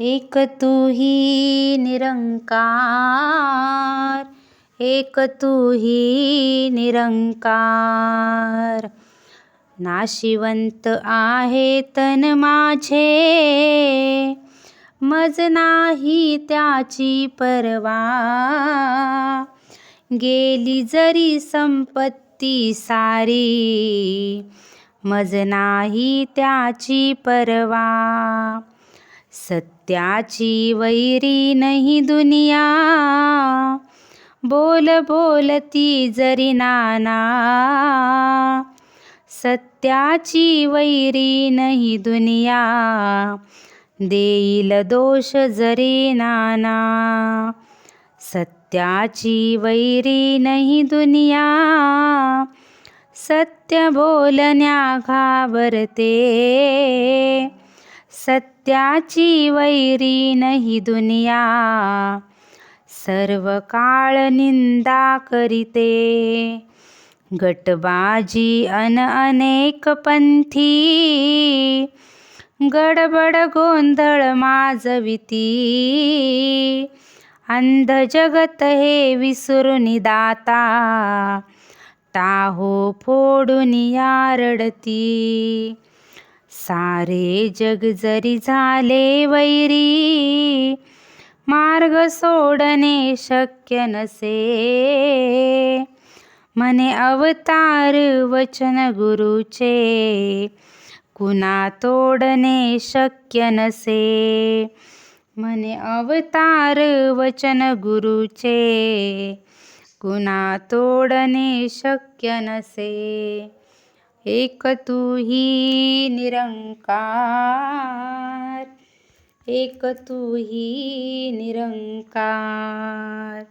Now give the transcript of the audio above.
एक तू ही निरंकार, एक तू ही निरंकार. नाशिवंत आहे तन माझे, मज नाही त्याची परवा. गेली जरी संपत्ती सारी, मज नाही त्याची परवा. सत्याची वैरी नाही दुनिया, बोल बोलती जरी नाना. सत्याची वैरी नाही दुनिया, देईल दोष जरी नाना. सत्याची वैरी नाही दुनिया, सत्य बोलण्या घाबरते. सत्याची वैरी नाही दुनिया, सर्व काळ निंदा करीते. गटबाजी अनेक पंथी, गडबड गोंधळ माजविती. अंध जगत हे विसरून दाता, टाहो फोडून आरडती. सारे जग जरी झाले वैरी, मार्ग सोडणे शक्य नसे. म्हणे अवतार वचन गुरुचे, कुणा तोडणे शक्य नसे. म्हणे अवतार वचन गुरुचे, कुणा तोडणे शक्य नसे. एक तू ही निरंकार, एक तू ही निरंकार.